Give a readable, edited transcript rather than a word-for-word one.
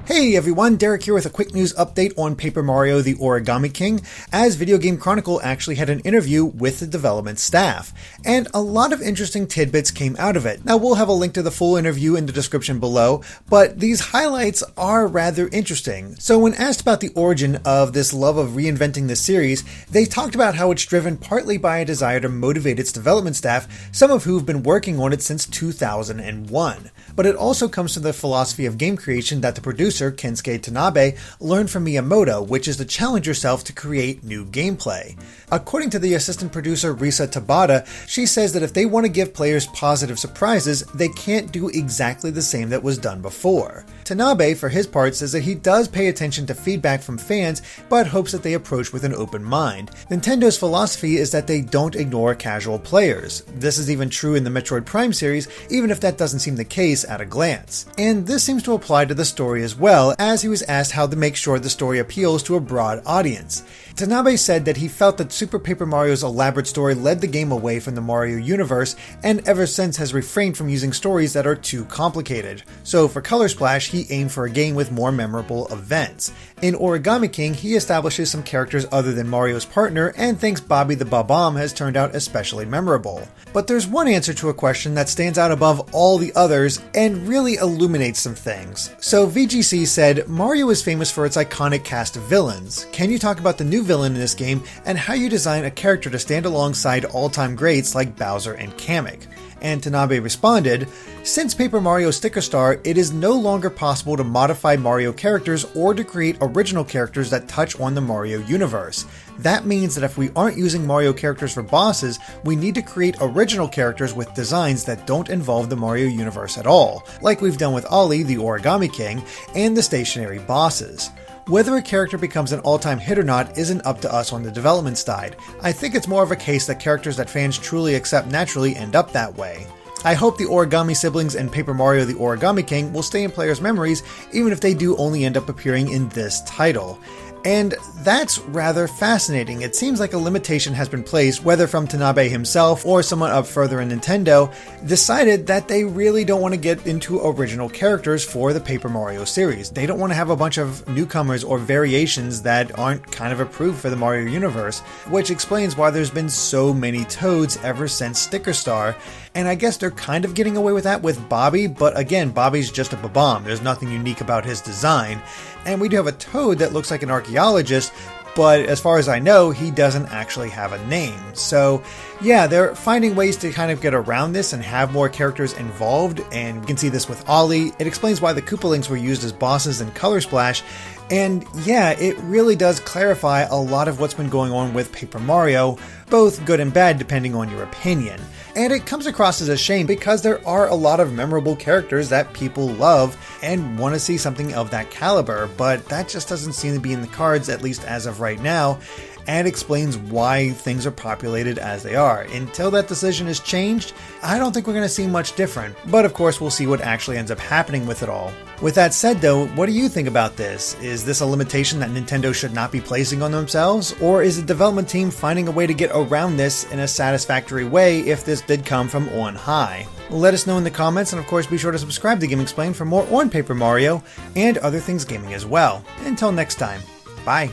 Hey everyone, Derek here with a quick news update on Paper Mario the Origami King, as Video Game Chronicle actually had an interview with the development staff, and a lot of interesting tidbits came out of it. Now we'll have a link to the full interview in the description below, but these highlights are rather interesting. So when asked about the origin of this love of reinventing the series, they talked about how it's driven partly by a desire to motivate its development staff, some of who have been working on it since 2001. But it also comes from the philosophy of game creation that the producer, Kensuke Tanabe, learned from Miyamoto, which is to challenge yourself to create new gameplay. According to the assistant producer Risa Tabata, she says that if they want to give players positive surprises, they can't do exactly the same that was done before. Tanabe, for his part, says that he does pay attention to feedback from fans, but hopes that they approach with an open mind. Nintendo's philosophy is that they don't ignore casual players. This is even true in the Metroid Prime series, even if that doesn't seem the case at a glance. And this seems to apply to the story as well, as he was asked how to make sure the story appeals to a broad audience. Tanabe said that he felt that Super Paper Mario's elaborate story led the game away from the Mario universe, and ever since has refrained from using stories that are too complicated. So for Color Splash, he aimed for a game with more memorable events. In Origami King, he establishes some characters other than Mario's partner, and thinks Bobby the Bob-omb has turned out especially memorable. But there's one answer to a question that stands out above all the others, and really illuminates some things. So VGC said, Mario is famous for its iconic cast of villains. Can you talk about the new villain in this game, and how you design a character to stand alongside all-time greats like Bowser and Kamek? And Tanabe responded, since Paper Mario Sticker Star, it is no longer possible to modify Mario characters or to create original characters that touch on the Mario universe. That means that if we aren't using Mario characters for bosses, we need to create original characters with designs that don't involve the Mario universe at all, like we've done with Ollie, the Origami King, and the stationary bosses. Whether a character becomes an all-time hit or not isn't up to us on the development side. I think it's more of a case that characters that fans truly accept naturally end up that way. I hope the Origami siblings and Paper Mario the Origami King will stay in players' memories, even if they do only end up appearing in this title. And that's rather fascinating. It seems like a limitation has been placed, whether from Tanabe himself or someone up further in Nintendo, decided that they really don't want to get into original characters for the Paper Mario series. They don't want to have a bunch of newcomers or variations that aren't kind of approved for the Mario universe, which explains why there's been so many Toads ever since Sticker Star. And I guess they're kind of getting away with that with Bobby, but again, Bobby's just a Bob-omb. There's nothing unique about his design. And we do have a Toad that looks like an archaeologist, but as far as I know, he doesn't actually have a name. So yeah, they're finding ways to kind of get around this and have more characters involved, and we can see this with Ollie. It explains why the Koopalings were used as bosses in Color Splash, and yeah, it really does clarify a lot of what's been going on with Paper Mario, both good and bad depending on your opinion. And it comes across as a shame because there are a lot of memorable characters that people love and want to see something of that caliber, but that just doesn't seem to be in the cards, at least as of right now, and explains why things are populated as they are. Until that decision is changed, I don't think we're going to see much different, but of course we'll see what actually ends up happening with it all. With that said though, what do you think about this? Is this a limitation that Nintendo should not be placing on themselves? Or is the development team finding a way to get around this in a satisfactory way if this did come from on high? Let us know in the comments, and of course be sure to subscribe to GameXplain for more on Paper Mario and other things gaming as well. Until next time, bye!